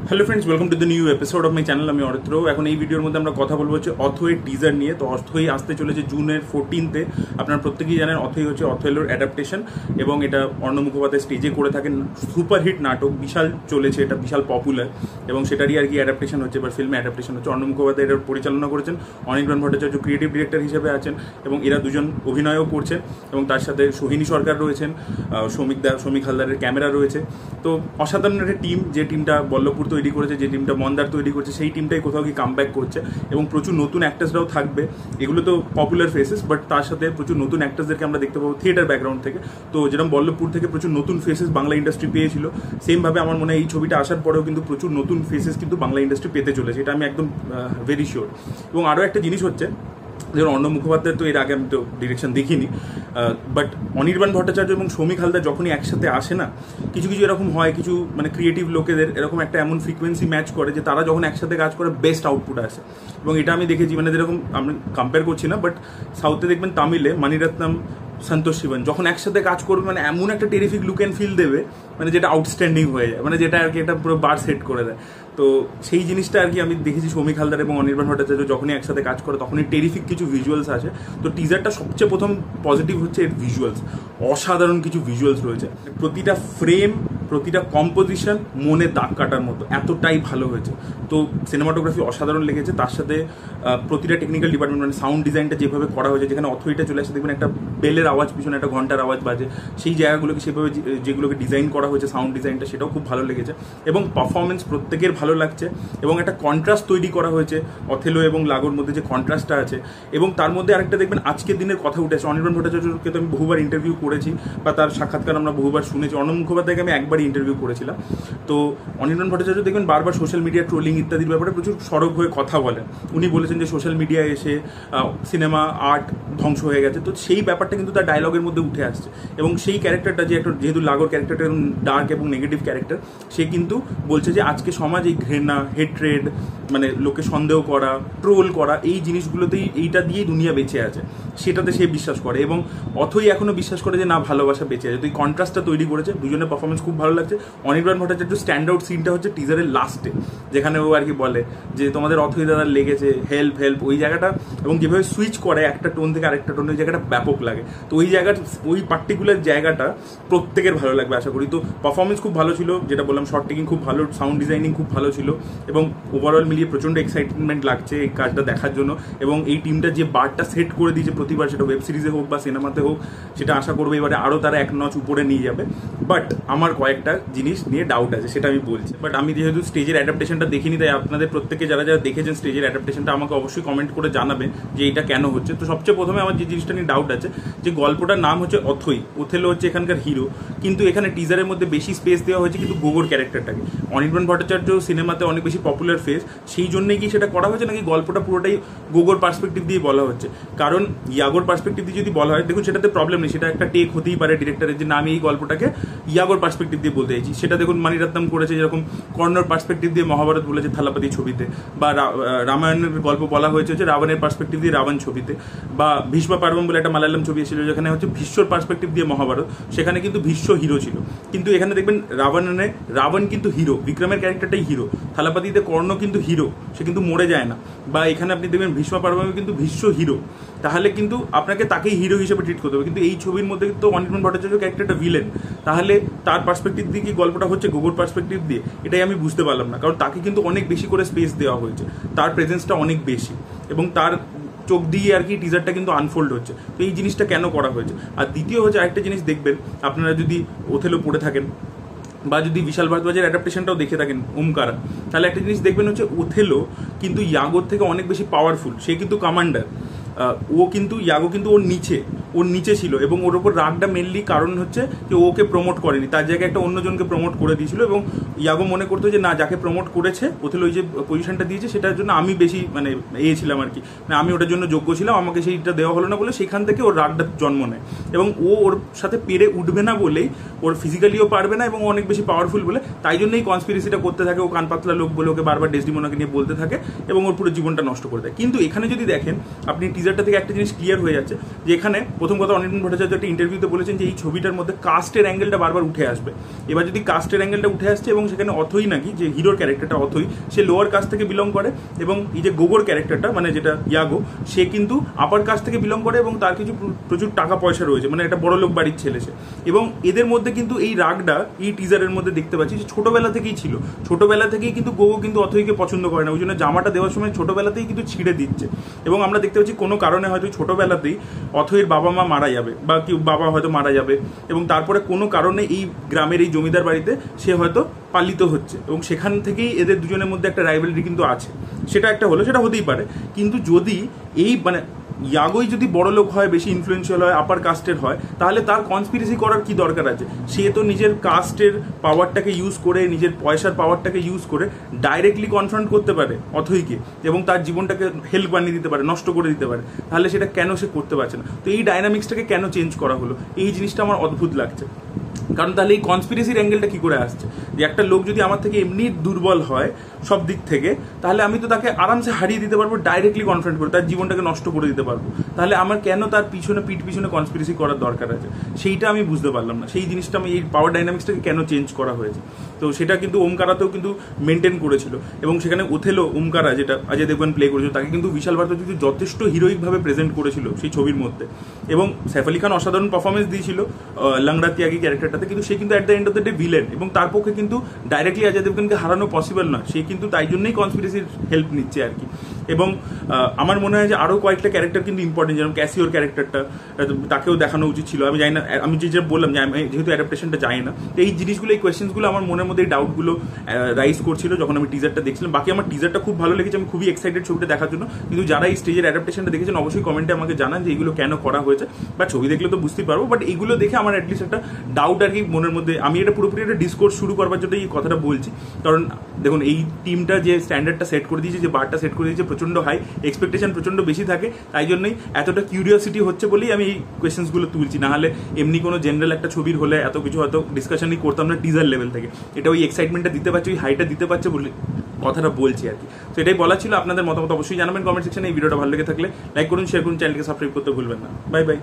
Hello friends, welcome to the new episode of my channel. আমি অরিত্র। এখন এই ভিডিওর মধ্যে আমরা কথা বলবো হচ্ছে অথৈ টিজার নিয়ে। তো অথৈ আসতে চলেছে জুনের 14-তে। আপনারা প্রত্যেকেই জানেন অথৈ হচ্ছে অথেলোর অ্যাডাপ্টেশন, এবং এটা অর্ণব মুখোপাধ্যায় স্টেজে করে থাকেন। সুপারহিট নাটক, বিশাল চলেছে, এটা বিশাল পপুলার, এবং সেটারই আর কি অ্যাডাপ্টেশন হচ্ছে বা ফিল্মে অ্যাডাপ্টেশন হচ্ছে। অর্ণব মুখোপাধ্যায় এটার পরিচালনা করেছেন, অনির্বাণ ভট্টাচার্য ক্রিয়েটিভ ডিরেক্টর হিসেবে আছেন, এবং এরা দুজন অভিনয়ও করছেন, এবং তার সাথে সোহিনী সরকার রয়েছেন, শ্রমিক হালদারের ক্যামেরা রয়েছে। তো অসাধারণ একটা টিম, যে টিমটা বল্লভপুর তৈরি করেছে, যে টিমটা মন্দার তৈরি করছে, সেই টিমটাই কোথাও কি কামব্যাক করছে, এবং প্রচুর নতুন অ্যাক্টার্সরাও থাকবে। এগুলো তো পপুলার ফেসেস, বাট তার সাথে প্রচুর নতুন অ্যাক্টার্সদেরকে আমরা দেখতে পাবো থিয়েটার ব্যাকগ্রাউন্ড থেকে। তো যেরকম বল্লভপুর থেকে প্রচুর নতুন ফেসেস বাংলা ইন্ডাস্ট্রি পেয়েছিল, সেমভাবে আমার মনে হয় এই ছবিটা আসার পরেও কিন্তু প্রচুর নতুন ফেসেস কিন্তু বাংলা ইন্ডাস্ট্রি পেতে চলেছে, এটা আমি একদম ভেরি শিওর। এবং আরও একটা জিনিস হচ্ছে, যেমন অর্ণব মুখোপাধ্যায় তো এর আগে আমি তো ডিরেকশন দেখিনি, বাট অনির্বাণ ভট্টাচার্য এবং শ্রমিক হালদার যখনই একসাথে আসে না, কিছু কিছু এরকম হয়, কিছু মানে ক্রিয়েটিভ লোকেদের এরকম একটা এমন ফ্রিকোয়েন্সি ম্যাচ করে যে তারা যখন একসাথে কাজ করে বেস্ট আউটপুট আসে। এবং এটা আমি দেখেছি, মানে যেরকম আমি কম্পেয়ার করছি না, বাট সাউথে দেখবেন তামিলে মানিরত্নম, সন্তোষ শিবন যখন একসাথে কাজ করবে, মানে এমন একটা টেরিফিক লুক অ্যান্ড ফিল দেবে, মানে যেটা আউটস্ট্যান্ডিং হয়ে যায়, মানে যেটা আর কি একটা পুরো বার সেট করে দেয়। তো সেই জিনিসটা আর কি আমি দেখেছি শ্রমিক হালদার এবং অনির্বাণ ভট্টাচার্য যখনই একসাথে কাজ করে তখনই টেরিফিক কিছু ভিজুয়ালস আসে। তো টিজারটা সবচেয়ে প্রথম পজিটিভ হচ্ছে এর ভিজুয়ালস। অসাধারণ কিছু ভিজুয়ালস রয়েছে, প্রতিটা ফ্রেম, প্রতিটা কম্পোজিশন মনে দাগ কাটার মতো, এতটাই ভালো হয়েছে। তো সিনেমাটোগ্রাফি অসাধারণ লেগেছে, তার সাথে প্রতিটা টেকনিক্যাল ডিপার্টমেন্ট, মানে সাউন্ড ডিজাইনটা যেভাবে করা হয়েছে, যেখানে অথরিটা চলে আসে দেখবেন একটা বেলের আওয়াজ পিছনে একটা ঘন্টার আওয়াজ বাজে, সেই জায়গাগুলোকে সেভাবে যেগুলোকে ডিজাইন করা হয়েছে, সাউন্ড ডিজাইনটা সেটাও খুব ভালো লেগেছে। এবং পারফরমেন্স প্রত্যেকের ভালো লাগছে, এবং একটা কন্ট্রাস্ট তৈরি করা হয়েছে অথেলো এবং লাগোর মধ্যে যে কন্ট্রাস্টটা আছে। এবং তার মধ্যে আরেকটা দেখবেন আজকের দিনের কথা উঠেছে, অনির্বাণ ভট্টাচার্যকে তো আমি বহুবার ইন্টারভিউ করেছি, বা তার সাক্ষাৎকার আমরা বহুবার শুনেছি। অর্ণব মুখোপাধ্যায়কে আমি একবারই ইন্টারভিউ করেছিলাম। তো অনির্বাণ ভট্টাচার্য দেখবেন বারবার সোশ্যাল মিডিয়া ট্রোলিং ইত্যাদির ব্যাপারে প্রচুর সরব হয়ে কথা বলেন। উনি বলেছেন যে সোশ্যাল মিডিয়ায় এসে সিনেমা আর্ট ধ্বংস হয়ে গেছে। তো সেই ব্যাপারটা কিন্তু তার ডায়লগের মধ্যে উঠে আসছে, এবং সেই ক্যারেক্টারটা যে একটা, যেহেতু লাগোর ক্যারেক্টারটা ডার্ক এবং নেগেটিভ ক্যারেক্টার, সে কিন্তু বলছে যে আজকে সমাজ এই ঘৃণা, হেট্রেড, মানে লোকে সন্দেহ করা, ট্রোল করা, এই জিনিসগুলোতেই, এইটা দিয়েই দুনিয়া বেঁচে আছে, সেটাতে সে বিশ্বাস করে। এবং অথই এখনো বিশ্বাস করে যে না, ভালোবাসা বেঁচে আছে। তো এই কন্ট্রাস্টটা তৈরি করেছে, দুজনের পারফরমেন্স খুব ভালো লাগছে। অনির্বাণ ভট্টাচার্য স্ট্যান্ড আউট সিনটা হচ্ছে টিজারের লাস্টে, যেখানে ও আর কি বলে যে তোমাদের অথই দাদার লেগেছে, হেল্প হেল্প, ওই জায়গাটা, এবং যেভাবে সুইচ করে একটা টোন থেকে আরেকটা টোন, ওই জায়গাটা ব্যাপক লাগে। তো ওই জায়গার, ওই পার্টিকুলার জায়গাটা প্রত্যেকের ভালো লাগবে আশা করি। তো পারফরমেন্স খুব ভালো ছিল, যেটা বললাম, শর্ট টেকিং খুব ভালো, সাউন্ড ডিজাইনিং খুব ভালো ছিল, এবং ওভারঅল মিলিয়ে প্রচণ্ড এক্সাইটমেন্ট লাগছে এই কাজটা দেখার জন্য। এবং এই টিমটা যে বারটা সেট করে দিয়েছে প্রতিবার, সেটা ওয়েব সিরিজে হোক বা সিনেমাতে হোক, সেটা আশা করবো এবারে আরও তারা এক নচ উপরে নিয়ে যাবে। বাট আমার কয়েকটা জিনিস নিয়ে ডাউট আছে, সেটা আমি বলছি। বাট আমি যেহেতু স্টেজের অ্যাডাপ্টেশনটা দেখিনি, তাই আপনাদের প্রত্যেকে যারা যারা দেখেছেন স্টেজের অ্যাডাপ্টেশনটা, আমাকে অবশ্যই কমেন্ট করে জানাবেন যে এটা কেন হচ্ছে। তো সবচেয়ে প্রথমে আমার যে জিনিসটা নিয়ে ডাউট আছে, যে গল্পটার নাম হচ্ছে অথৈ, ওথেলো হচ্ছে এখানকার হিরো, কিন্তু এখানে টিজারের মধ্যে বেশি স্পেস দেওয়া হয়েছে কিন্তু গোগোর ক্যারেক্টারটাকে। অনির্বাণ ভট্টাচার্য সিনেমাতে অনেক বেশি পপুলার ফেস, সেই জন্যই কি সেটা করা হয়েছে, নাকি গল্পটা পুরোটাই গোগোর পার্সপেক্টিভ দিয়ে বলা হচ্ছে? কারণ ইয়াগোর পার্সপেক্টিভ দিয়ে যদি বলা হয়, দেখুন সেটাতে প্রবলেম নেই, সেটা একটা টেক হতেই পারে ডিরেক্টরের, যে না আমি এই গল্পটাকে ইয়াগোর পার্সপেক্টিভ দিয়ে বলতে চাইছি। সেটা দেখুন মানিরত্নম করেছে, যেরকম কর্ণর পার্সপেক্টিভ দিয়ে মহাভারত বলেছে থালাপতি ছবিতে, বা রামায়ণের গল্প বলা হয়েছে হচ্ছে রাবণের পার্সপেক্টিভ দিয়ে রাবণ ছবিতে, বা ভীষ্ম পার্বণ বলে একটা মালায়ালাম ছবি এসেছিল, যেখানে হচ্ছে ভীষ্মর পার্সপেক্টিভ দিয়ে মহাভারত, সেখানে কিন্তু ভীষ্ম হিরো ছিল। কিন্তু এখানে দেখবেন রাবণ কিন্তু হিরো, বিক্রমের ক্যারেক্টারটাই হিরো। থালাপাতিতে কর্ণ কিন্তু হিরো, সে কিন্তু মরে যায় না। বা এখানে আপনি দেখবেন ভীষ্ম পার্বণে কিন্তু ভীষ্ম হিরো, তাহলে কিন্তু আপনাকে তাকেই হিরো হিসেবে ট্রিট করতে হবে। কিন্তু এই ছবির মধ্যে তো অনির্বাণ ভট্টাচার্য ক্যারেক্টারটা ভিলেন, তাহলে তার পার্সপেক্টিভ দিয়ে কি গল্পটা হচ্ছে গোগোর পার্সপেক্টিভ দিয়ে? এটাই আমি বুঝতে পারলাম না, কারণ তাকে কিন্তু অনেক বেশি করে স্পেস দেওয়া হয়েছে, তার প্রেজেন্সটা অনেক বেশি, এবং তার চোখ দিয়ে আর কি টিজারটা কিন্তু আনফোল্ড হচ্ছে। তো এই জিনিসটা কেন করা হয়েছে? আর দ্বিতীয় হচ্ছে আরেকটা জিনিস দেখবেন, আপনারা যদি ওথেলো পড়ে থাকেন বা যদি বিশাল ভারদ্বাজের অ্যাডাপ্টেশনটাও দেখে থাকেন ওমকারা, তাহলে একটা জিনিস দেখবেন হচ্ছে ওথেলো কিন্তু ইয়াগোর থেকে অনেক বেশি পাওয়ারফুল। সে কিন্তু কমান্ডার, ও কিন্তু ইয়াগো কিন্তু ওর নিচে ছিল, এবং ওর ওপর রাগটা মেনলি কারণ হচ্ছে যে ওকে প্রমোট করেনি, তার জায়গায় একটা অন্যজনকে প্রমোট করে দিয়েছিল। এবং ইয়াগো মনে করতো যে না, যাকে প্রমোট করেছে ওথেলো, ওই যে পজিশনটা দিয়েছে, সেটার জন্য আমি বেশি মানে ছিলাম আর কি, মানে আমি ওটার জন্য যোগ্য ছিলাম, আমাকে সেইটা দেওয়া হলো না বলে সেখান থেকে ওর রাগটা জন্ম নেয়। এবং ওর সাথে পেরে উঠবে না বলেই, ওর ফিজিক্যালিও পারবে না, এবং অনেক বেশি পাওয়ারফুল বলে, তাই জন্যই কনস্পিরেসিটা করতে থাকে। ও কানপাতলা লোক বলে ওকে বারবার ডেসডিমোনাকে নিয়ে বলতে থাকে, এবং ওর পুরো জীবনটা নষ্ট করে দেয়। কিন্তু এখানে যদি দেখেন আপনি, টিজারটা থেকে একটা জিনিস ক্লিয়ার হয়ে যাচ্ছে, যে এখানে প্রথম কথা অনির্বাণ ভট্টাচার্য একটা ইন্টারভিউতে বলেছেন যে এই ছবিটার মধ্যে কাস্টের অ্যাঙ্গেলটা বারবার উঠে আসবে। এবার যদি কাস্টের অ্যাঙ্গেলটা উঠে আসছে এবং সেখানে অথই নাকি যে হিরোর ক্যারেক্টারটা অথই সে লোয়ার কাস্ট থেকে বিলং করে, এবং এই যে গোবর ক্যারেক্টারটা মানে যেটা ইয়াগো সে কিন্তু আপার কাস্ট থেকে বিলং করে এবং তার কিছু প্রচুর টাকা পয়সা রয়েছে, মানে একটা বড় লোক বাড়ির ছেলে সে। এবং এদের মধ্যে কিন্তু এই রাগটা এই টিজারের মধ্যে দেখতে পাচ্ছি যে ছোটবেলা থেকেই ছিল। ছোটবেলা থেকেই কিন্তু গোগো কিন্তু অথইকে পছন্দ করে না, ওই জন্য জামাটা দেওয়ার সময় ছোটবেলাতেই কিন্তু ছিঁড়ে দিচ্ছে। এবং আমরা দেখতে পাচ্ছি কোনো কারণে হয়তো ছোটবেলাতেই অথইর বাবা মা মারা যাবে বা কেউ বাবা হয়তো মারা যাবে, এবং তারপরে কোনো কারণে এই গ্রামের এই জমিদার বাড়িতে সে হয়তো পালিত হচ্ছে, এবং সেখান থেকেই এদের দুজনের মধ্যে একটা রাইভালরি কিন্তু আছে। সেটা একটা হলো, সেটা হতেই পারে। কিন্তু যদি এই মানে ইয়াগোই যদি বড় লোক হয়, বেশি ইনফ্লুয়েন্সিয়াল হয়, আপার কাস্টের হয়, তাহলে তার কনস্পিরেসি করার কি দরকার আছে? সে তো নিজের কাস্টের পাওয়ারটাকে ইউজ করে, নিজের পয়সার পাওয়ারটাকে ইউজ করে ডাইরেক্টলি কনফ্রন্ট করতে পারে অথইকে, এবং তার জীবনটাকে হেল্প বানিয়ে দিতে পারে, নষ্ট করে দিতে পারে। তাহলে সেটা কেন সে করতে পারছে না? তো এই ডাইনামিক্সটাকে কেন চেঞ্জ করা হলো, এই জিনিসটা আমার অদ্ভুত লাগছে। কারণ তাহলে এই কনস্পিরেসির অ্যাঙ্গেলটা কি করে আসছে? যে একটা লোক যদি আমার থেকে এমনি দুর্বল হয় সব দিক থেকে, তাহলে আমি তো তাকে আরামসে হারিয়ে দিতে পারবো ডাইরেক্টলি কনফ্রন্ট করে, তার জীবনটাকে নষ্ট করে দিতে পারবো। তাহলে আমার কেন তার পিঠ পিছনে কনস্পিরেসি করার দরকার আছে? সেইটা আমি বুঝতে পারলাম না। সেই জিনিসটা আমি এই পাওয়ার ডাইনামিক্সটাকে কেন চেঞ্জ করা হয়েছে। তো সেটা কিন্তু ওমকারাতেও কিন্তু মেনটেন করেছিল, এবং সেখানে ওথেলো ওমকারা যেটা অজয় দেবগন প্লে করেছিল তাকে কিন্তু বিশাল ভারত কিন্তু যথেষ্ট হিরোইকভাবে প্রেজেন্ট করেছিল সেই ছবির মধ্যে। এবং সাইফ আলী খান অসাধারণ পারফরমেন্স দিয়েছিল লংড়া ত্যাগী ক্যারেক্টারটাতে, কিন্তু সে কিন্তু at the end of the day villain, এবং তার পক্ষে কিন্তু ডাইরেক্টলি অজয় দেবগনকে হারানো পসিবল না। সে কিন্তু তাই জন্যই কনস্পিরেসির হেল্প নিচ্ছে আর কি। এবং আমার মনে হয় যে আরও কয়েকটা ক্যারেক্টার কিন্তু ইম্পর্টেন্ট, যেমন ক্যাসিওর ক্যারেক্টারটা তাকেও দেখানো উচিত ছিল। আমি জানি না, আমি যেটা বললাম যে যেহেতু অ্যাডাপ্টেশনটা জানি না, তো এই জিনিসগুলো এই কোয়েশ্চেন্সগুলো আমার মনের মধ্যে এই ডাউটগুলো রাইজ করছিল যখন আমি টিজারটা দেখছিলাম। বাকি আমার টিজারটা খুব ভালো লেগেছে, আমি খুবই এক্সাইটেড ছবিটা দেখার জন্য। কিন্তু যারা এই স্টেজের অ্যাডাপ্টেশনটা দেখেছেন অবশ্যই কমেন্টে আমাকে জানান যে এইগুলো কেন করা হয়েছে, বা ছবি দেখলে তো বুঝতেই পারবো, বাট এইগুলো দেখে আমার অ্যাটলিস্ট একটা ডাউট আর কি মনের মধ্যে। আমি এটা পুরোপুরি একটা ডিসকোর্স শুরু করবার জন্য এই কথাটা বলছি, কারণ দেখুন এই টিমটা যে স্ট্যান্ডার্ডটা সেট করে দিয়েছে, যে বারটা সেট করে দিয়েছে প্রচন্ড হাই, এক্সপেকটেশন প্রচন্ড বেশি থাকে, তাই জন্যই এতটা কিউরিওসিটি হচ্ছে বলেই আমি এই কোয়েশ্চেন্সগুলো তুলছি। না হলে এমনি কোনো জেনারেল একটা ছবির হলে এত কিছু হয়তো ডিসকাশনই করতাম না টিজার লেভেল থেকে। এটা ওই এক্সাইটমেন্টটা দিতে পারছে, ওই হাইটা দিতে পারছে বলে কথাটা বলছি আর কি। তো এটাই বলা ছিল। আপনাদের মতামত অবশ্যই জানাবেন কমেন্ট সেকশনে। এই ভিডিওটা ভালো লেগে থাকলে লাইক করুন, শেয়ার করুন, চ্যানেলকে সাবস্ক্রাইব করতে ভুলবেন না। Bye bye.